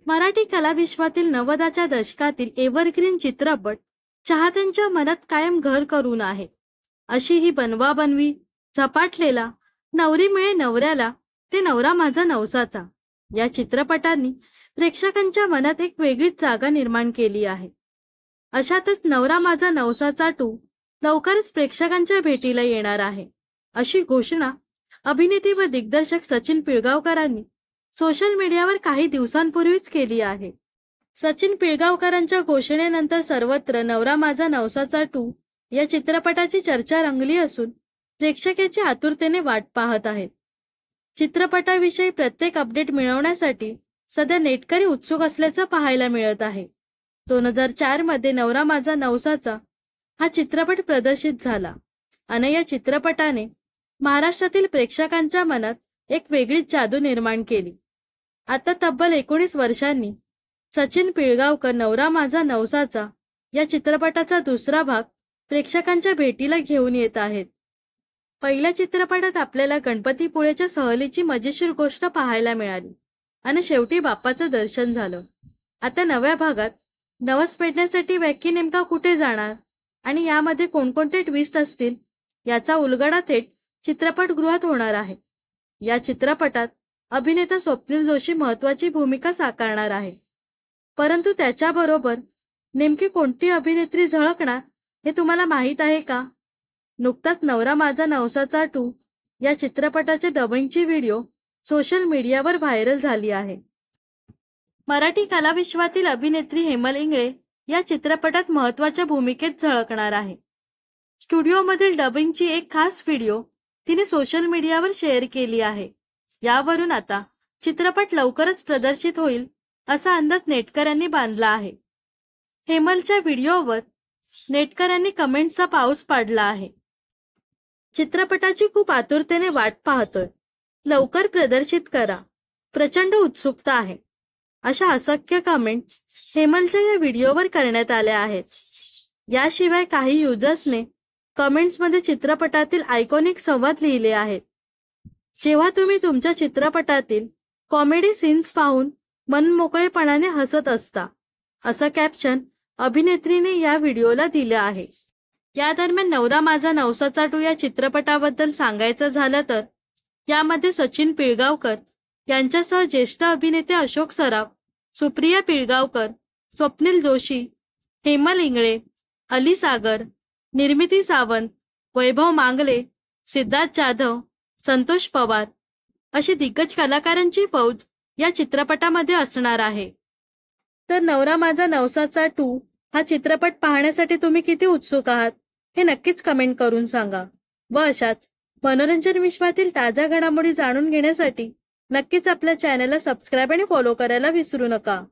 मराठी कलाविश्वातील 90च्या दशकातील एव्हरग्रीन चित्रपट चाहत्यांच्या मनात कायम घर करून आहे। अशी ही बनवाबनवी, झपाटलेला, नवरी मिळे नवऱ्याला ते नवरा माझा नवसाचा या चित्रपटांनी प्रेक्षकांच्या मनात एक वेगळीच जागा निर्माण केली आहे। अशातच नवरा माझा नवसाचा 2 लवकरच प्रेक्षकांच्या भेटीला येणार आहे, अशी घोषणा अभिनेते व दिग्दर्शक सचिन पिळगावकरांनी सोशल मीडियावर काही दिवसांपूर्वीच केली आहे। सचिन पिळगावकरांच्या घोषणेनंतर सर्वत्र नवरा माझा नवसाचा 2 या चित्रपटाची चर्चा रंगली असून प्रेक्षकांची आतुरतेने वाट पाहत आहेत। चित्रपटाविषयी प्रत्येक अपडेट मिळवण्यासाठी सध्या नेटकरी उत्सुक असल्याचं पाहायला मिळत आहे। 2004 मध्ये नवरा माझा नवसाचा हा चित्रपट प्रदर्शित झाला आणि या चित्रपटाने महाराष्ट्रातील प्रेक्षकांच्या मनात एक वेगळीच जादू निर्माण केली। आता तब्बल 19 वर्षांनी सचिन पिळगावकर नवरा माझा नवसाचा या चित्रपटाचा दुसरा भाग प्रेक्षकांच्या भेटीला घेऊन येत आहेत। पहिल्या चित्रपटात आपल्याला गणपतीपुळेच्या सहलीची मजेशीर गोष्ट पाहायला मिळाली आणि शेवटी बाप्पाचं दर्शन झालं। आता नव्या भागात नवस फेडण्यासाठी व्यक्ती नेमका कुठे जाणार आणि यामध्ये कोणकोणते ट्विस्ट असतील याचा उलगडा थेट चित्रपटगृहात होणार आहे। या चित्रपटात अभिनेता स्वप्नील जोशी महत्त्वाची भूमिका साकारणार आहे, परंतु त्याच्याबरोबर नेमकी कोणती अभिनेत्री झळकणार हे तुम्हाला माहीत आहे का? नुकताच नवरा माझा नवसाचा 2 या चित्रपटाचे डबिंगची व्हिडिओ सोशल मीडियावर व्हायरल झाली आहे। मराठी कलाविश्वातील अभिनेत्री हेमल इंगळे या चित्रपटात महत्त्वाच्या भूमिकेत झळकणार आहे। स्टुडिओमधील डबिंगची एक खास व्हिडिओ तिने सोशल मीडियावर शेअर केली आहे। यावरून आता चित्रपट लवकरच प्रदर्शित होईल असा अंदाज नेटकऱ्यांनी बांधला आहे। हेमलच्या व्हिडिओवर नेटकऱ्यांनी कमेंट्सचा पाऊस पाडला आहे। चित्रपटाची खूप आतुरतेने वाट पाहतोय, लवकर प्रदर्शित करा, प्रचंड उत्सुकता आहे, अशा असंख्य कमेंट्स हेमलच्या या व्हिडिओवर करण्यात आल्या आहेत। याशिवाय काही युजर्सने कमेंट्समध्ये चित्रपटातील आयकॉनिक संवाद लिहिले आहेत। जेव्हा तुम्ही तुमच्या चित्रपटातील कॉमेडी सीन्स पाहून मनमोकळेपणाने हसत असता, असं कॅप्शन अभिनेत्रीने या व्हिडिओला दिलं आहे। या दरम्यान नवरा माझा नवसाचा 2 या चित्रपटाबद्दल सांगायचं झालं तर यामध्ये सचिन पिळगावकर यांच्यासह ज्येष्ठ अभिनेते अशोक सराफ, सुप्रिया पिळगावकर, स्वप्नील जोशी, हेमल इंगळे, अली सागर, निर्मिती सावंत, वैभव मांगले, सिद्धार्थ जाधव, संतोष पवार अशी दिग्गज कलाकारांची फौज या चित्रपटामध्ये असणार आहे। तर नवरा माझा नवसाचा 2 हा चित्रपट पाहण्यासाठी तुम्ही किती उत्सुक आहात हे नक्कीच कमेंट करून सांगा व अशाच मनोरंजन विश्वातील ताज्या घडामोडी जाणून घेण्यासाठी नक्कीच आपल्या चॅनलला सबस्क्राइब आणि फॉलो करायला विसरू नका।